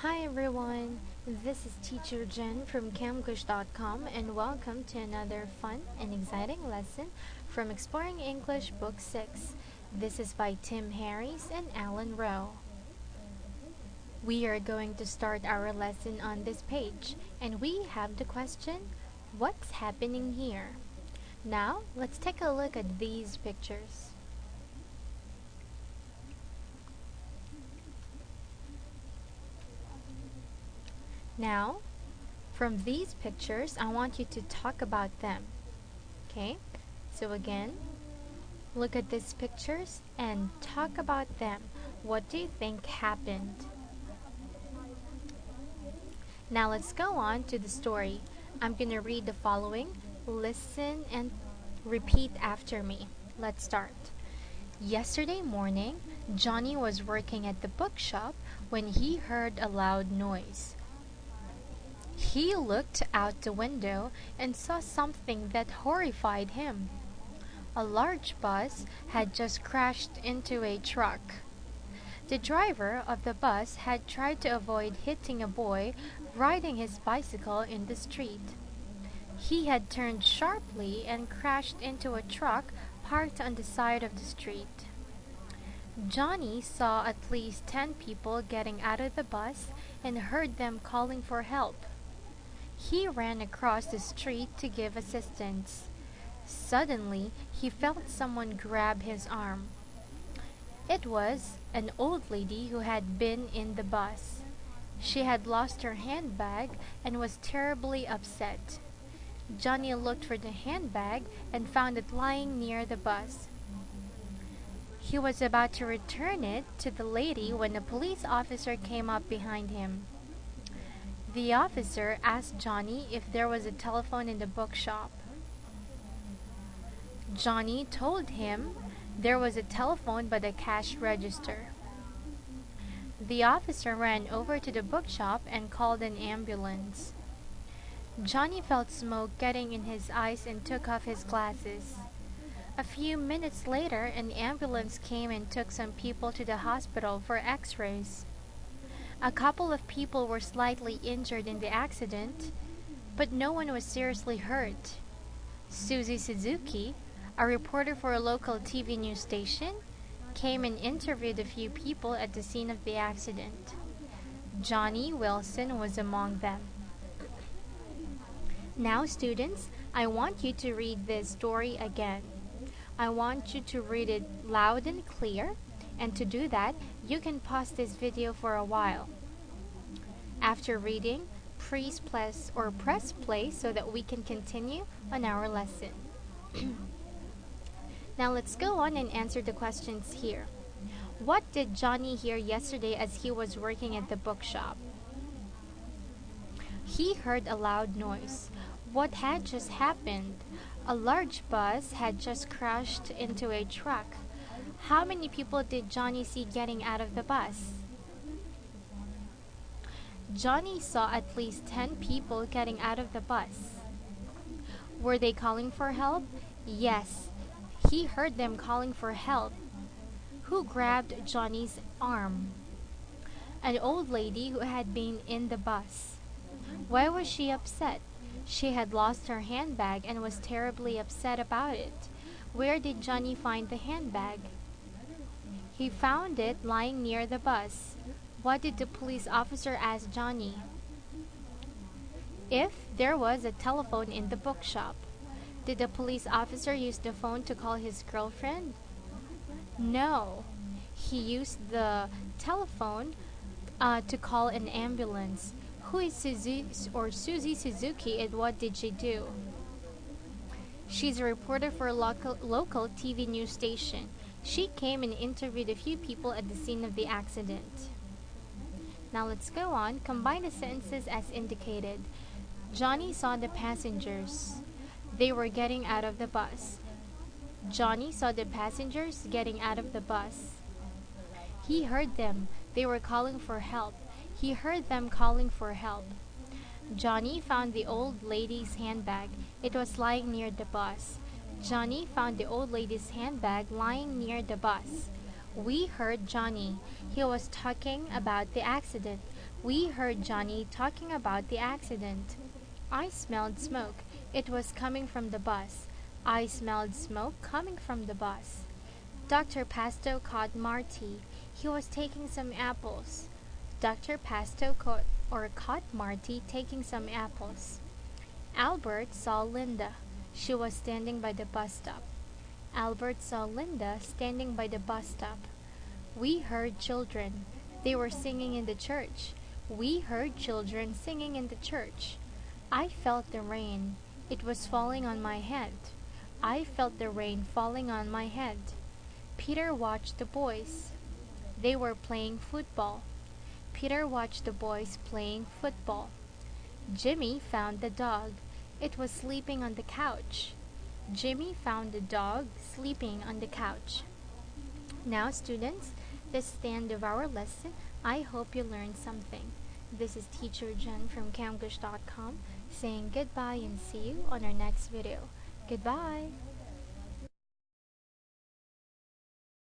Hi everyone, this is Teacher Jen from camgush.com and welcome to another fun and exciting lesson from Exploring English Book 6. This is by Tim Harris and Alan Rowe. We are going to start our lesson on this page and we have the question, what's happening here? Now, let's take a look at these pictures. Now, from these pictures, I want you to talk about them. Okay? So again, look at these pictures and talk about them. What do you think happened? Now let's go on to the story. I'm going to read the following. Listen and repeat after me. Let's start. Yesterday morning, Johnny was working at the bookshop when he heard a loud noise. He looked out the window and saw something that horrified him. A large bus had just crashed into a truck. The driver of the bus had tried to avoid hitting a boy riding his bicycle in the street. He had turned sharply and crashed into a truck parked on the side of the street. Johnny saw at least 10 people getting out of the bus and heard them calling for help. He ran across the street to give assistance. Suddenly, he felt someone grab his arm. It was an old lady who had been in the bus. She had lost her handbag and was terribly upset. Johnny looked for the handbag and found it lying near the bus. He was about to return it to the lady when a police officer came up behind him. The officer asked Johnny if there was a telephone in the bookshop. Johnny told him there was a telephone by the cash register. The officer ran over to the bookshop and called an ambulance. Johnny felt smoke getting in his eyes and took off his glasses. A few minutes later, an ambulance came and took some people to the hospital for x-rays. A couple of people were slightly injured in the accident, but no one was seriously hurt. Susie Suzuki, a reporter for a local TV news station, came and interviewed a few people at the scene of the accident. Johnny Wilson was among them. Now, students, I want you to read this story again. I want you to read it loud and clear, and to do that, you can pause this video for a while. After reading, please press play so that we can continue on our lesson. Now let's go on and answer the questions here. What did Johnny hear yesterday as he was working at the bookshop? He heard a loud noise. What had just happened? A large bus had just crashed into a truck. How many people did Johnny see getting out of the bus? Johnny saw at least 10 people getting out of the bus. Were they calling for help? Yes, he heard them calling for help. Who grabbed Johnny's arm? An old lady who had been in the bus. Why was she upset? She had lost her handbag and was terribly upset about it. Where did Johnny find the handbag? He found it lying near the bus. What did the police officer ask Johnny? If there was a telephone in the bookshop, did the police officer use the phone to call his girlfriend? No. He used the telephone to call an ambulance. Who is Susie Suzuki and what did she do? She's a reporter for a local TV news station. She came and interviewed a few people at the scene of the accident. Now let's go on. Combine the sentences as indicated. Johnny saw the passengers. They were getting out of the bus. Johnny saw the passengers getting out of the bus. He heard them. They were calling for help. He heard them calling for help. Johnny found the old lady's handbag. It was lying near the bus. Johnny found the old lady's handbag lying near the bus. We heard Johnny. He was talking about the accident. We heard Johnny talking about the accident. I smelled smoke. It was coming from the bus. I smelled smoke coming from the bus. Dr. Pasto caught Marty. He was taking some apples. Dr. Pasto caught Marty taking some apples. Albert saw Linda. She was standing by the bus stop. Albert saw Linda standing by the bus stop. We heard children. They were singing in the church. We heard children singing in the church. I felt the rain. It was falling on my head. I felt the rain falling on my head. Peter watched the boys. They were playing football. Peter watched the boys playing football. Jimmy found the dog. It was sleeping on the couch. Jimmy found the dog sleeping on the couch. Now, students, this is the end of our lesson. I hope you learned something. This is Teacher Jen from Camglish.com saying goodbye and see you on our next video. Goodbye!